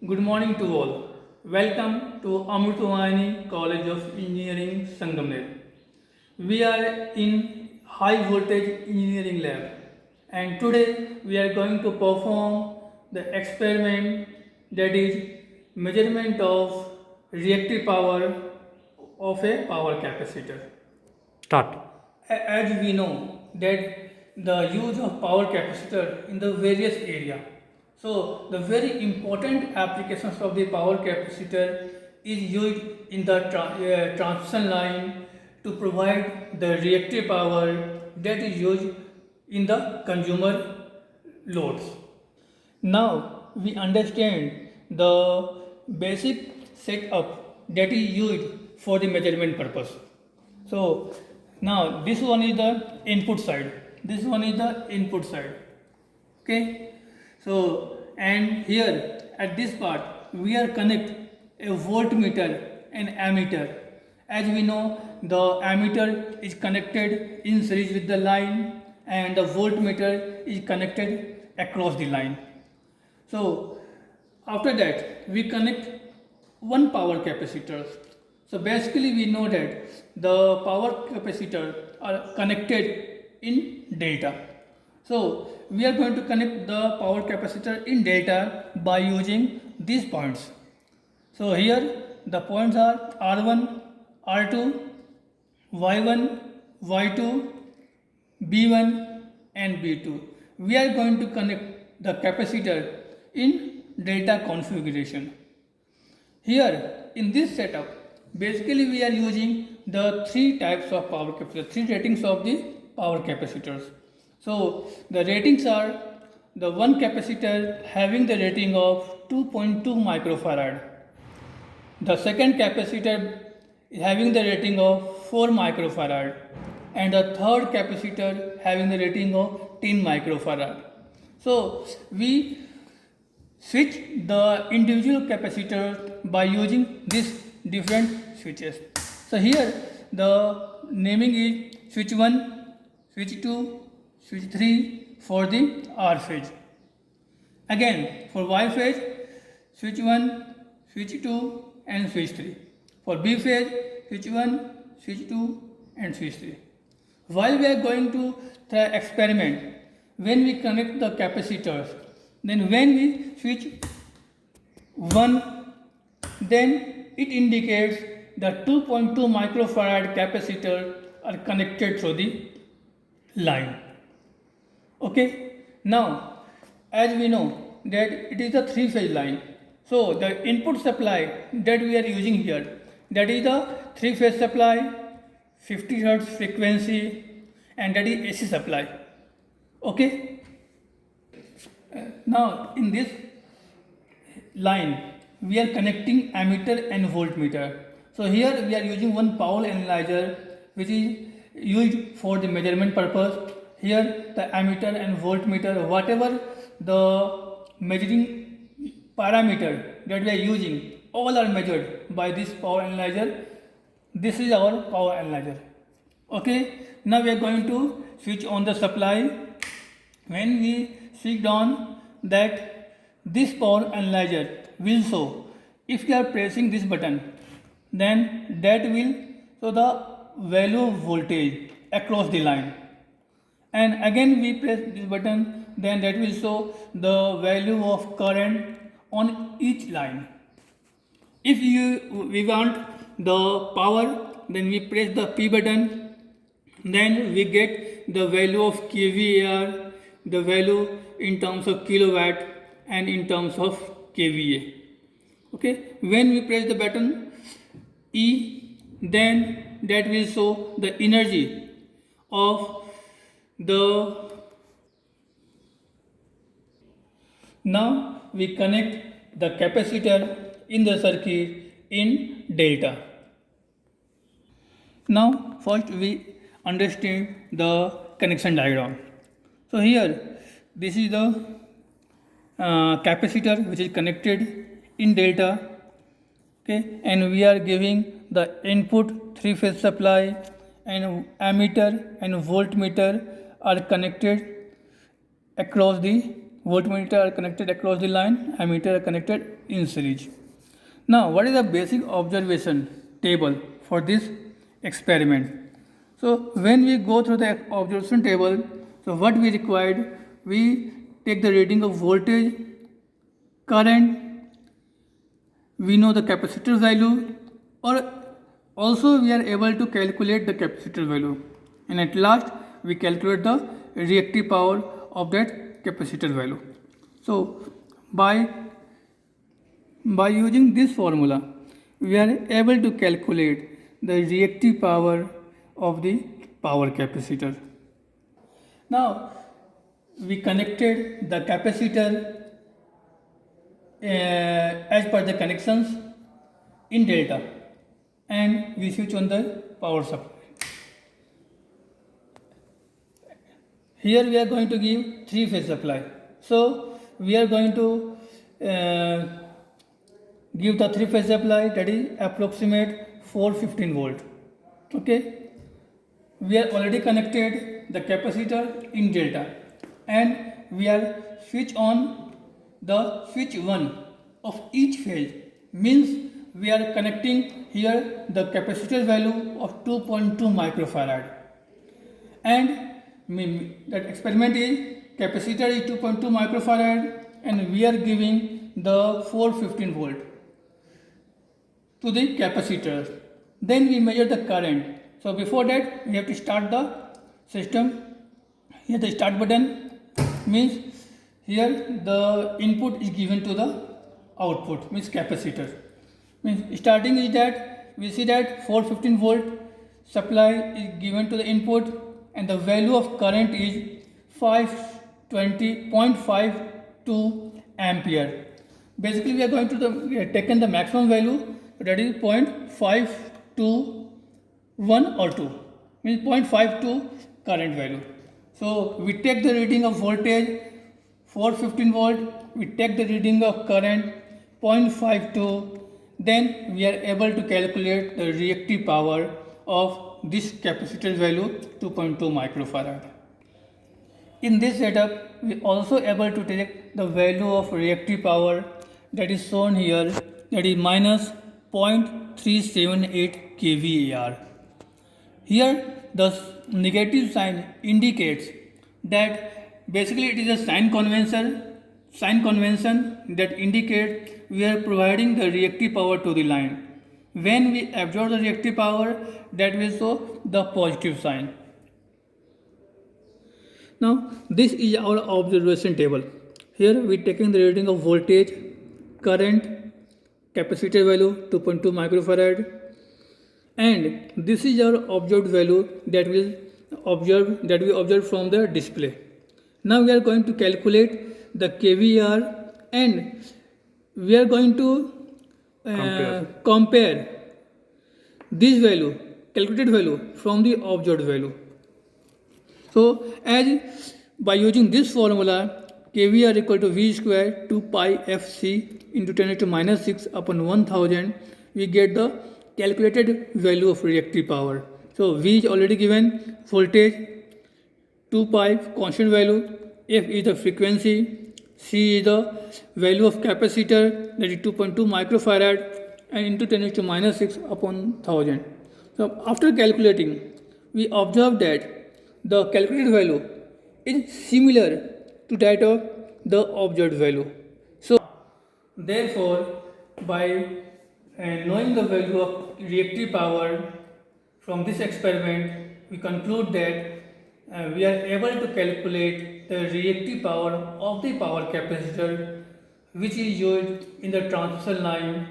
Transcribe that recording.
Good morning to all. Welcome to Amrutavani College of Engineering Sangamner. We are in high voltage engineering lab and today we are going to perform the experiment, that is measurement of reactive power of a power capacitor. Start. As we know that the use of power capacitor in the various area. So the very important applications of the power capacitor is used in the transmission line to provide the reactive power that is used in the consumer loads. Now we understand the basic setup that is used for the measurement purpose. So now this one is the input side. This one is the input side. Okay. So and here at this part we are connect a voltmeter and ammeter. As we know, the ammeter is connected in series with the line and the voltmeter is connected across the line. So after that we connect one power capacitor. So basically we know that the power capacitor are connected in delta. So we are going to connect the power capacitor in delta by using these points. So here the points are R1, R2, Y1, Y2, B1 and B2. We are going to connect the capacitor in delta configuration. Here in this setup, basically we are using the three types of power capacitor, three ratings of the power capacitors. So the ratings are the one capacitor having the rating of 2.2 microfarad. The second capacitor having the rating of 4 microfarad and the third capacitor having the rating of 10 microfarad. So we switch the individual capacitor by using these different switches. So here the naming is switch 1, switch 2, switch 3 for the R phase. Again for Y phase, switch 1, switch 2 and switch 3. For B phase, switch 1, switch 2 and switch 3. While we are going to try experiment, when we connect the capacitors, then when we switch 1, then it indicates the 2.2 microfarad capacitor are connected through the line. Okay, now as we know that it is a three-phase line, so the input supply that we are using here, that is the three-phase supply, 50 Hz frequency, and that is AC supply. Okay. Now in this line we are connecting ammeter and voltmeter. So here we are using one power analyzer which is used for the measurement purpose. Here the ammeter and voltmeter, whatever the measuring parameter that we are using, all are measured by this power analyzer. This is our power analyzer. Okay, now we are going to switch on the supply. When we switch on, that this power analyzer will show, if you are pressing this button, then that will show the value of voltage across the line, and again we press this button, then that will show the value of current on each line. If we want the power, then we press the P button, then we get the value of kVAR, the value in terms of kilowatt and in terms of kVA. Okay, when we press the button E, then that will show the energy of the. Now we connect the capacitor in the circuit in delta. Now first we understand the connection diagram. So here this is the capacitor which is connected in delta. Okay, and we are giving the input three-phase supply, and ammeter and voltmeter are connected across the voltmeter are connected across the line, ammeter are connected in series. Now, what is the basic observation table for this experiment? So, when we go through the observation table, so what we required, we take the reading of voltage, current, we know the capacitor value, or also we are able to calculate the capacitor value, and at last we calculate the reactive power of that capacitor value. So by using this formula we are able to calculate the reactive power of the power capacitor. Now we connected the capacitor as per the connections in delta, and we switch on the power supply. Here we are going to give 3-phase supply. So we are going to give the 3-phase supply, that is approximate 415 volt. Okay. We are already connected the capacitor in delta, and we are switch on the switch 1 of each phase, means we are connecting here the capacitor value of 2.2 microfarad, and that experiment is capacitor is 2.2 microfarad and we are giving the 415 volt to the capacitor. Then we measure the current. So before that we have to start the system. Here the start button means here the input is given to the output, means capacitor. Means starting is that we see that 415 volt supply is given to the input, and the value of current is 520.52 ampere. Basically we are going to we have taken the maximum value, that is 0.521 or 2, means 0.52 current value. So we take the reading of voltage 415 volt, we take the reading of current 0.52, then we are able to calculate the reactive power of this capacitor value 2.2 microfarad. In this setup we also able to take the value of reactive power, that is shown here, that is minus 0.378 kVAR. Here the negative sign indicates that basically it is a sign convention that indicates we are providing the reactive power to the line. When we absorb the reactive power, that will show the positive sign. Now this is our observation table. Here we taking the reading of voltage, current, capacitor value 2.2 microfarad, and this is our observed value that we observe from the display. Now we are going to calculate the kVAR, and we are going to compare this value, calculated value, from the observed value. So as by using this formula, kVAR equal to V square 2 pi Fc into 10 to minus 6 upon 1000, we get the calculated value of reactive power. So V is already given, voltage 2 pi constant value, F is the frequency, C is the value of capacitor, that is 2.2 microfarad, and into 10 to minus 6 upon 1000. So after calculating, we observe that the calculated value is similar to that of the observed value. So therefore, by knowing the value of reactive power from this experiment, we conclude that we are able to calculate the reactive power of the power capacitor which is used in the transmission line